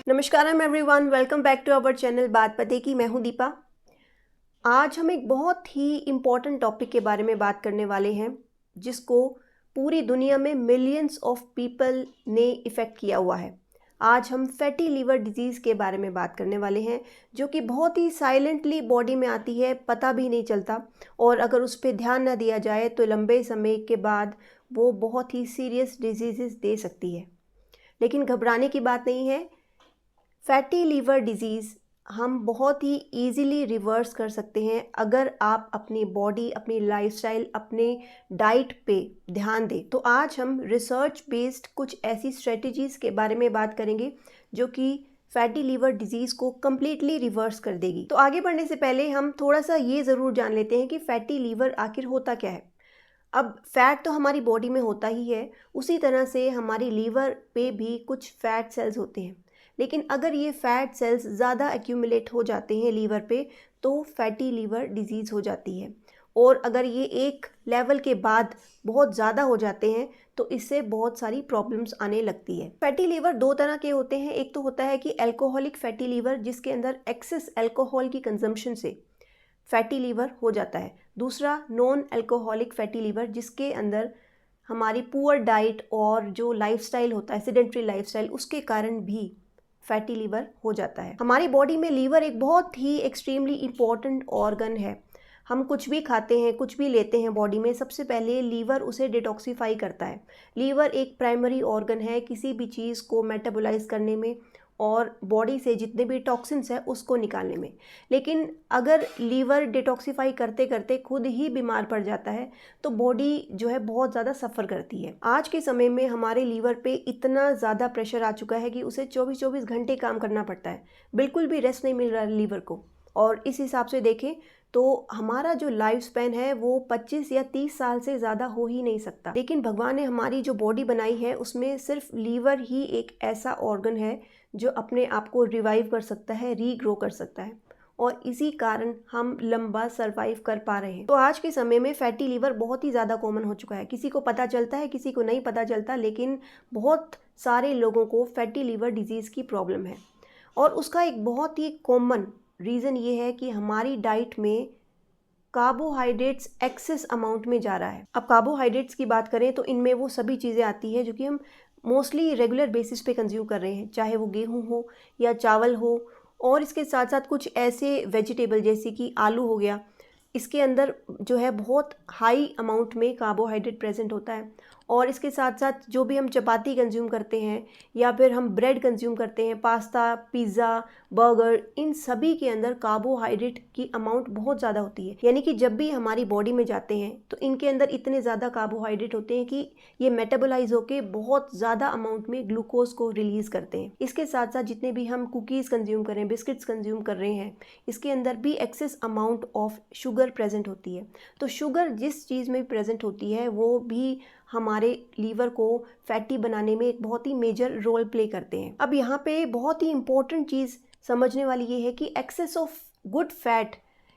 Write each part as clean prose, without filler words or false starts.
नमस्कारम everyone, welcome back to our channel बात पते की। मैं हूं दीपा। आज हम एक बहुत ही इम्पॉर्टेंट टॉपिक के बारे में बात करने वाले हैं जिसको पूरी दुनिया में मिलियंस ऑफ पीपल ने इफ़ेक्ट किया हुआ है। आज हम फैटी लीवर डिजीज़ के बारे में बात करने वाले हैं जो कि बहुत ही साइलेंटली बॉडी में आती है, पता भी नहीं चलता, और अगर उस पर ध्यान न दिया जाए तो लंबे समय के बाद वो बहुत ही सीरियस डिजीज़ दे सकती है। लेकिन घबराने की बात नहीं है। फैटी लीवर डिजीज़ हम बहुत ही ईज़िली रिवर्स कर सकते हैं अगर आप अपनी बॉडी, अपनी लाइफस्टाइल, अपने डाइट पे ध्यान दें। तो आज हम रिसर्च बेस्ड कुछ ऐसी स्ट्रेटजीज़ के बारे में बात करेंगे जो कि फैटी लीवर डिजीज़ को कम्प्लीटली रिवर्स कर देगी। तो आगे बढ़ने से पहले हम थोड़ा सा ये ज़रूर जान लेते हैं कि फैटी लीवर आखिर होता क्या है। अब फैट तो हमारी बॉडी में होता ही है, उसी तरह से हमारी लीवर पे भी कुछ फैट सेल्स होते हैं। लेकिन अगर ये फैट सेल्स ज़्यादा एक्यूमुलेट हो जाते हैं लीवर पे तो फैटी लीवर डिजीज़ हो जाती है। और अगर ये एक लेवल के बाद बहुत ज़्यादा हो जाते हैं तो इससे बहुत सारी प्रॉब्लम्स आने लगती है। फैटी लीवर दो तरह के होते हैं। एक तो होता है कि अल्कोहलिक फैटी लीवर, जिसके अंदर एक्सेस अल्कोहल की कंजम्पशन से फैटी लीवर हो जाता है। दूसरा नॉन अल्कोहलिक फैटी लीवर, जिसके अंदर हमारी पुअर डाइट और जो लाइफस्टाइल होता है, सेडेंटरी लाइफस्टाइल, उसके कारण भी फैटी लीवर हो जाता है। हमारी बॉडी में लीवर एक बहुत ही एक्सट्रीमली इम्पॉर्टेंट ऑर्गन है। हम कुछ भी खाते हैं, कुछ भी लेते हैं बॉडी में, सबसे पहले लीवर उसे डिटॉक्सिफाई करता है। लीवर एक प्राइमरी ऑर्गन है किसी भी चीज़ को मेटाबोलाइज करने में और बॉडी से जितने भी टॉक्सिन्स है उसको निकालने में। लेकिन अगर लीवर डिटॉक्सिफाई करते करते खुद ही बीमार पड़ जाता है तो बॉडी जो है बहुत ज़्यादा सफ़र करती है। आज के समय में हमारे लीवर पे इतना ज़्यादा प्रेशर आ चुका है कि उसे 24-24 घंटे काम करना पड़ता है, बिल्कुल भी रेस्ट नहीं मिल रहा है लीवर को। और इस हिसाब से देखें तो हमारा जो लाइफ स्पैन है वो 25 या 30 साल से ज़्यादा हो ही नहीं सकता। लेकिन भगवान ने हमारी जो बॉडी बनाई है उसमें सिर्फ लीवर ही एक ऐसा ऑर्गन है जो अपने आप को रिवाइव कर सकता है, रीग्रो कर सकता है, और इसी कारण हम लंबा सरवाइव कर पा रहे हैं। तो आज के समय में फैटी लीवर बहुत ही ज़्यादा कॉमन हो चुका है। किसी को पता चलता है, किसी को नहीं पता चलता, लेकिन बहुत सारे लोगों को फैटी लीवर डिजीज़ की प्रॉब्लम है। और उसका एक बहुत ही कॉमन रीज़न ये है कि हमारी डाइट में कार्बोहाइड्रेट्स एक्सेस अमाउंट में जा रहा है। अब कार्बोहाइड्रेट्स की बात करें तो इनमें वो सभी चीज़ें आती हैं जो कि हम मोस्टली रेगुलर बेसिस पे कंज्यूम कर रहे हैं, चाहे वो गेहूं हो या चावल हो। और इसके साथ साथ कुछ ऐसे वेजिटेबल जैसे कि आलू हो गया, इसके अंदर जो है बहुत हाई अमाउंट में कार्बोहाइड्रेट प्रेजेंट होता है। और इसके साथ साथ जो भी हम चपाती कंज्यूम करते हैं या फिर हम ब्रेड कंज्यूम करते हैं, पास्ता, पिज़्ज़ा, बर्गर, इन सभी के अंदर कार्बोहाइड्रेट की अमाउंट बहुत ज़्यादा होती है। यानी कि जब भी हमारी बॉडी में जाते हैं तो इनके अंदर इतने ज़्यादा कार्बोहाइड्रेट होते हैं कि ये मेटाबोलाइज होकर बहुत ज़्यादा अमाउंट में ग्लूकोज को रिलीज़ करते हैं। इसके साथ साथ जितने भी हम कुकीज़ कंज्यूम कर रहे हैं, बिस्किट्स कंज्यूम कर रहे हैं, इसके अंदर भी excess amount of sugar present होती है। तो शुगर जिस चीज़ में प्रेजेंट होती है वो भी हमारे लीवर को फैटी बनाने में एक बहुत ही मेजर रोल प्ले करते हैं। अब यहाँ पे बहुत ही इम्पोर्टेंट चीज़ समझने वाली ये है कि एक्सेस ऑफ गुड फैट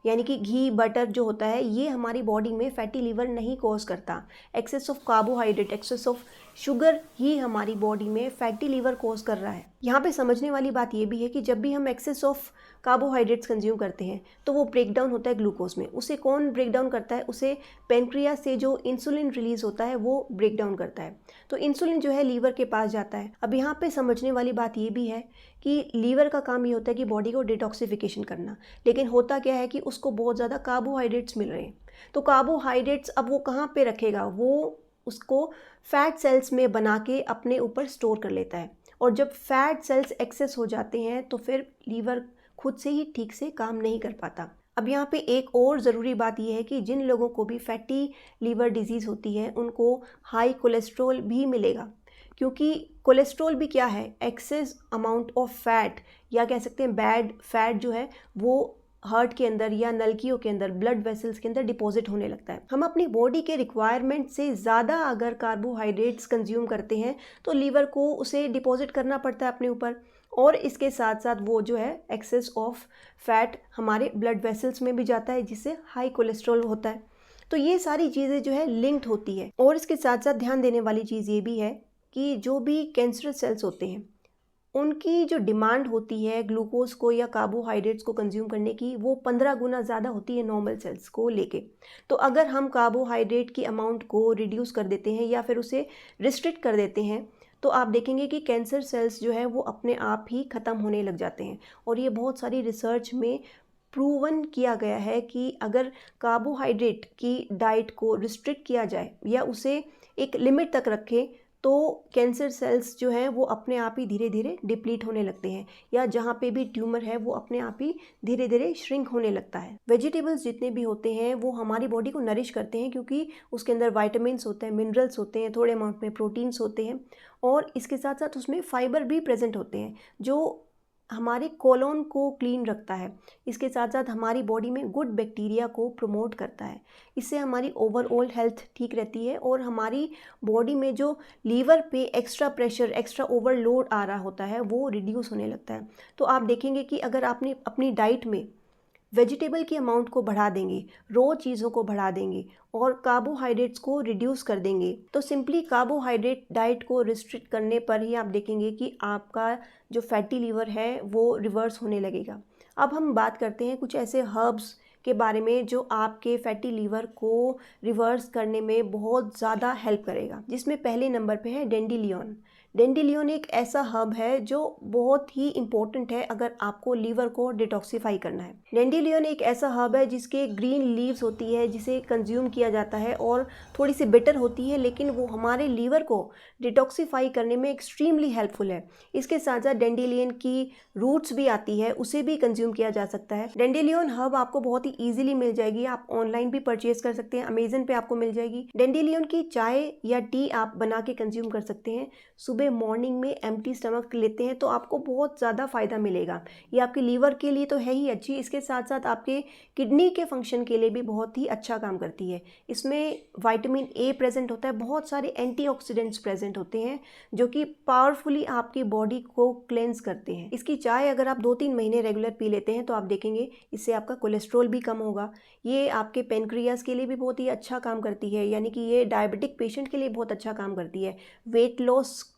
यानी कि घी, बटर जो होता है, ये हमारी बॉडी में फैटी लीवर नहीं कॉज करता। Excess of carbohydrate, excess of sugar ही हमारी बॉडी में फैटी लीवर कॉज कर रहा है। यहाँ पे समझने वाली बात ये भी है कि जब भी हम एक्सेस ऑफ कार्बोहाइड्रेट्स कंज्यूम करते हैं तो वो ब्रेक डाउन होता है ग्लूकोज में। उसे कौन ब्रेक डाउन करता है? उसे पेनक्रियास से जो इंसुलिन रिलीज होता है वो ब्रेक डाउन करता है। तो इंसुलिन जो है लीवर के पास जाता है। अब यहाँ पे समझने वाली बात ये भी है कि लीवर का काम ये होता है कि बॉडी को डिटॉक्सिफिकेशन करना, लेकिन होता क्या है कि उसको बहुत ज़्यादा कार्बोहाइड्रेट्स मिल रहे हैं। तो कार्बोहाइड्रेट्स अब वो कहाँ पे रखेगा? वो उसको फैट सेल्स में बना के अपने ऊपर स्टोर कर लेता है। और जब फैट सेल्स एक्सेस हो जाते हैं तो फिर लीवर खुद से ही ठीक से काम नहीं कर पाता। अब यहाँ पे एक और ज़रूरी बात यह है कि जिन लोगों को भी फैटी लीवर डिजीज़ होती है उनको हाई कोलेस्ट्रॉल भी मिलेगा, क्योंकि कोलेस्ट्रॉल भी क्या है? एक्सेस अमाउंट ऑफ फैट, या कह सकते हैं बैड फैट जो है वो हार्ट के अंदर या नलकियों के अंदर, ब्लड वेसल्स के अंदर डिपॉजिट होने लगता है। हम अपनी बॉडी के रिक्वायरमेंट से ज़्यादा अगर कार्बोहाइड्रेट्स कंज्यूम करते हैं तो लीवर को उसे डिपॉजिट करना पड़ता है अपने ऊपर, और इसके साथ साथ वो जो है एक्सेस ऑफ फैट हमारे ब्लड वेसल्स में भी जाता है, जिससे हाई कोलेस्ट्रॉल होता है। तो ये सारी चीज़ें जो है लिंक्ड होती है। और इसके साथ साथ ध्यान देने वाली चीज़ ये भी है कि जो भी कैंसरस सेल्स होते हैं उनकी जो डिमांड होती है ग्लूकोज को या कार्बोहाइड्रेट्स को कंज्यूम करने की, वो 15 गुना ज़्यादा होती है नॉर्मल सेल्स को लेके। तो अगर हम कार्बोहाइड्रेट की अमाउंट को रिड्यूस कर देते हैं या फिर उसे रिस्ट्रिक्ट कर देते हैं, तो आप देखेंगे कि कैंसर सेल्स जो है वो अपने आप ही ख़त्म होने लग जाते हैं। और ये बहुत सारी रिसर्च में प्रूवन किया गया है कि अगर कार्बोहाइड्रेट की डाइट को रिस्ट्रिक्ट किया जाए या उसे एक लिमिट तक रखें, तो कैंसर सेल्स जो हैं वो अपने आप ही धीरे धीरे डिप्लीट होने लगते हैं, या जहाँ पे भी ट्यूमर है वो अपने आप ही धीरे धीरे श्रिंक होने लगता है। वेजिटेबल्स जितने भी होते हैं वो हमारी बॉडी को नरिश करते हैं, क्योंकि उसके अंदर वाइटामिन्स होते हैं, मिनरल्स होते हैं, थोड़े अमाउंट में प्रोटीन्स होते हैं, और इसके साथ साथ उसमें फाइबर भी प्रेजेंट होते हैं जो हमारे कोलोन को क्लीन रखता है। इसके साथ साथ हमारी बॉडी में गुड बैक्टीरिया को प्रमोट करता है। इससे हमारी ओवरऑल हेल्थ ठीक रहती है और हमारी बॉडी में जो लीवर पे एक्स्ट्रा प्रेशर, एक्स्ट्रा ओवरलोड आ रहा होता है वो रिड्यूस होने लगता है। तो आप देखेंगे कि अगर आपने अपनी डाइट में वेजिटेबल की अमाउंट को बढ़ा देंगे, रो चीज़ों को बढ़ा देंगे और कार्बोहाइड्रेट्स को रिड्यूस कर देंगे, तो सिंपली कार्बोहाइड्रेट डाइट को रिस्ट्रिक्ट करने पर ही आप देखेंगे कि आपका जो फैटी लीवर है वो रिवर्स होने लगेगा। अब हम बात करते हैं कुछ ऐसे हर्ब्स के बारे में जो आपके फैटी लीवर को रिवर्स करने में बहुत ज़्यादा हेल्प करेगा, जिसमें पहले नंबर पे है डेंडिलियन। डेंडिलियन एक ऐसा हर्ब है जो बहुत ही इम्पोर्टेंट है अगर आपको लीवर को डिटॉक्सिफाई करना है। डेंडिलियन एक ऐसा हर्ब है जिसके ग्रीन लीव्स होती है, जिसे कंज्यूम किया जाता है और थोड़ी सी बिटर होती है, लेकिन वो हमारे लीवर को डिटॉक्सिफाई करने में एक्सट्रीमली हेल्पफुल है। इसके साथ साथ डेंडिलियन की रूट्स भी आती है, उसे भी कंज्यूम किया जा सकता है। डेंडिलियन हर्ब आपको बहुत ही ईजिली मिल जाएगी, आप ऑनलाइन भी परचेज कर सकते हैं, अमेजन पे आपको मिल जाएगी। डेंडिलियन की चाय या टी आप बना के कंज्यूम कर सकते हैं। सुबह मॉर्निंग में एम्प्टी स्टमक लेते हैं तो आपको बहुत ज़्यादा फ़ायदा मिलेगा। ये आपके लीवर के लिए तो है ही अच्छी, इसके साथ साथ आपके किडनी के फंक्शन के लिए भी बहुत ही अच्छा काम करती है। इसमें विटामिन ए प्रेजेंट होता है, बहुत सारे एंटीऑक्सीडेंट्स प्रेजेंट होते हैं जो कि पावरफुली आपकी बॉडी को क्लेंस करते हैं। इसकी चाय अगर आप 2-3 महीने रेगुलर पी लेते हैं तो आप देखेंगे इससे आपका कोलेस्ट्रॉल भी कम होगा। ये आपके पेनक्रियास के लिए भी बहुत ही अच्छा काम करती है, यानी कि ये डायबिटिक पेशेंट के लिए बहुत अच्छा काम करती है। वेट लॉस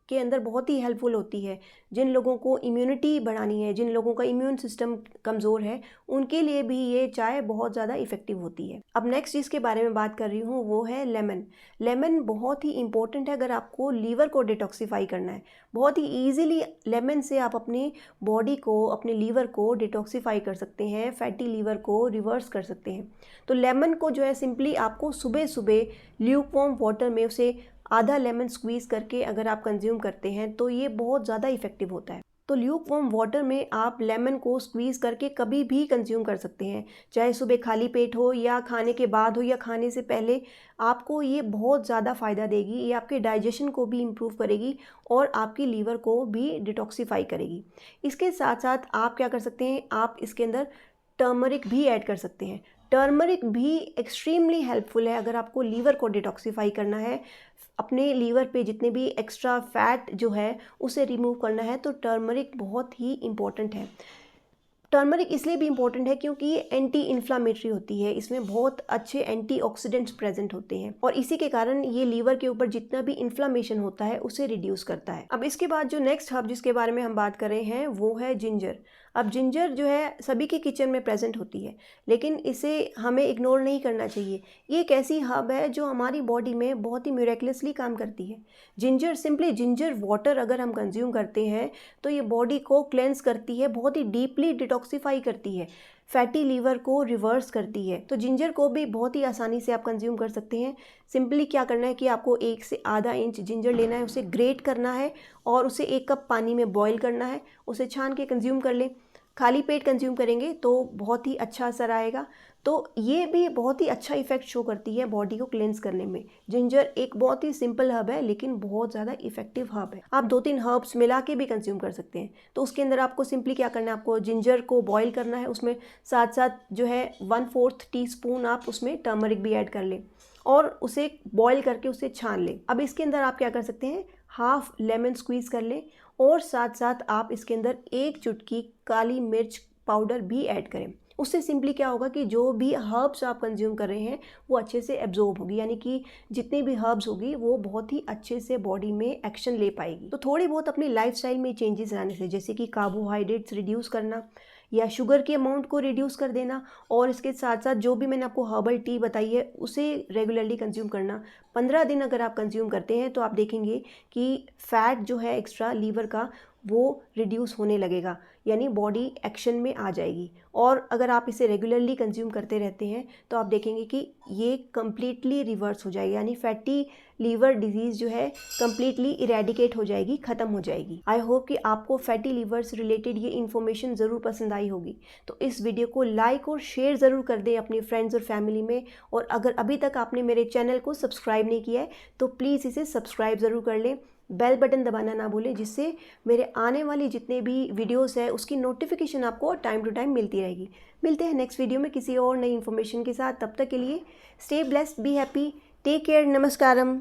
के अंदर बहुत ही हेल्पफुल होती है। जिन लोगों को इम्यूनिटी बढ़ानी है, जिन लोगों का इम्यून सिस्टम कमज़ोर है, उनके लिए भी ये चाय बहुत ज़्यादा इफ़ेक्टिव होती है। अब नेक्स्ट जिसके बारे में बात कर रही हूँ वो है लेमन। लेमन बहुत ही इंपॉर्टेंट है अगर आपको लीवर को डिटॉक्सिफाई करना है। बहुत ही ईजिली लेमन से आप अपनी बॉडी को, अपने लीवर को डिटॉक्सिफाई कर सकते हैं, फैटी लीवर को रिवर्स कर सकते हैं। तो लेमन को जो है सिंपली आपको सुबह सुबह ल्यूकवार्म वाटर में उसे आधा लेमन स्क्वीज़ करके अगर आप कंज्यूम करते हैं तो ये बहुत ज़्यादा इफ़ेक्टिव होता है। तो ल्यूकवार्म वाटर में आप लेमन को स्क्वीज़ करके कभी भी कंज्यूम कर सकते हैं, चाहे सुबह खाली पेट हो या खाने के बाद हो या खाने से पहले। आपको ये बहुत ज़्यादा फ़ायदा देगी, ये आपके डाइजेशन को भी इम्प्रूव करेगी और आपकी लीवर को भी डिटॉक्सिफाई करेगी। इसके साथ साथ आप क्या कर सकते हैं, आप इसके अंदर टर्मरिक भी ऐड कर सकते हैं। टर्मरिक भी एक्सट्रीमली हेल्पफुल है अगर आपको लीवर को डिटॉक्सिफाई करना है, अपने लीवर पे जितने भी एक्स्ट्रा फैट जो है उसे रिमूव करना है, तो टर्मरिक बहुत ही इम्पोर्टेंट है। टर्मरिक इसलिए भी इम्पोर्टेंट है क्योंकि ये एंटी इन्फ्लामेटरी होती है, इसमें बहुत अच्छे एंटीऑक्सीडेंट्स प्रेजेंट होते हैं और इसी के कारण ये लीवर के ऊपर जितना भी इन्फ्लामेशन होता है उसे रिड्यूस करता है। अब इसके बाद जो नेक्स्ट हर्ब जिसके बारे में हम बात कर रहे हैं वो है जिंजर। अब जिंजर जो है सभी के किचन में प्रेजेंट होती है, लेकिन इसे हमें इग्नोर नहीं करना चाहिए। ये एक ऐसी हर्ब है जो हमारी बॉडी में बहुत ही मिरेकलसली काम करती है। जिंजर, सिंपली जिंजर वाटर अगर हम कंज्यूम करते हैं तो ये बॉडी को क्लेंस करती है, बहुत ही डीपली डिटॉक्सिफाई करती है, फैटी लीवर को रिवर्स करती है। तो जिंजर को भी बहुत ही आसानी से आप कंज्यूम कर सकते हैं। सिंपली क्या करना है कि आपको 1 से आधा इंच जिंजर लेना है, उसे ग्रेट करना है और उसे 1 कप पानी में बॉईल करना है, उसे छान के कंज्यूम कर लें। खाली पेट कंज्यूम करेंगे तो बहुत ही अच्छा असर आएगा। तो ये भी बहुत ही अच्छा इफेक्ट शो करती है बॉडी को क्लेंस करने में। जिंजर एक बहुत ही सिंपल हर्ब है लेकिन बहुत ज़्यादा इफेक्टिव हर्ब है। आप 2-3 हर्ब्स मिला के भी कंज्यूम कर सकते हैं। तो उसके अंदर आपको सिंपली क्या करना है, आपको जिंजर को बॉईल करना है, उसमें साथ साथ जो है 1/4 टीस्पून आप उसमें टर्मरिक भी ऐड कर लें और उसे बॉईल करके उसे छान लें। अब इसके अंदर आप क्या कर सकते हैं, हाफ लेमन स्क्वीज़ कर लें और साथ साथ आप इसके अंदर 1 चुटकी काली मिर्च पाउडर भी ऐड करें उससे सिंपली क्या होगा कि जो भी हर्ब्स आप कंज्यूम कर रहे हैं वो अच्छे से एब्जॉर्ब होगी, यानी कि जितनी भी हर्ब्स होगी वो बहुत ही अच्छे से बॉडी में एक्शन ले पाएगी। तो थोड़ी बहुत अपनी लाइफस्टाइल में चेंजेस लाने से, जैसे कि कार्बोहाइड्रेट्स रिड्यूस करना या शुगर के अमाउंट को रिड्यूस कर देना, और इसके साथ साथ जो भी मैंने आपको हर्बल टी बताई है उसे रेगुलरली कंज्यूम करना। 15 दिन अगर आप कंज्यूम करते हैं तो आप देखेंगे कि फैट जो है एक्स्ट्रा लीवर का वो रिड्यूस होने लगेगा, यानी बॉडी एक्शन में आ जाएगी। और अगर आप इसे रेगुलरली कंज्यूम करते रहते हैं तो आप देखेंगे कि ये कम्प्लीटली रिवर्स हो जाएगी, यानी फैटी लीवर डिजीज़ जो है कम्प्लीटली इरेडिकेट हो जाएगी, ख़त्म हो जाएगी। आई होप कि आपको फैटी लीवर से रिलेटेड ये इन्फॉर्मेशन ज़रूर पसंद आई होगी। तो इस वीडियो को लाइक और शेयर ज़रूर कर दें अपने फ्रेंड्स और फैमिली में। और अगर अभी तक आपने मेरे चैनल को सब्सक्राइब नहीं किया है तो प्लीज़ इसे सब्सक्राइब ज़रूर कर लें, बेल बटन दबाना ना भूलें, जिससे मेरे आने वाली जितने भी वीडियोस है उसकी नोटिफिकेशन आपको टाइम टू टाइम मिलती रहेगी। मिलते हैं नेक्स्ट वीडियो में किसी और नई इन्फॉर्मेशन के साथ। तब तक के लिए stay blessed, be happy, take care, नमस्कारम।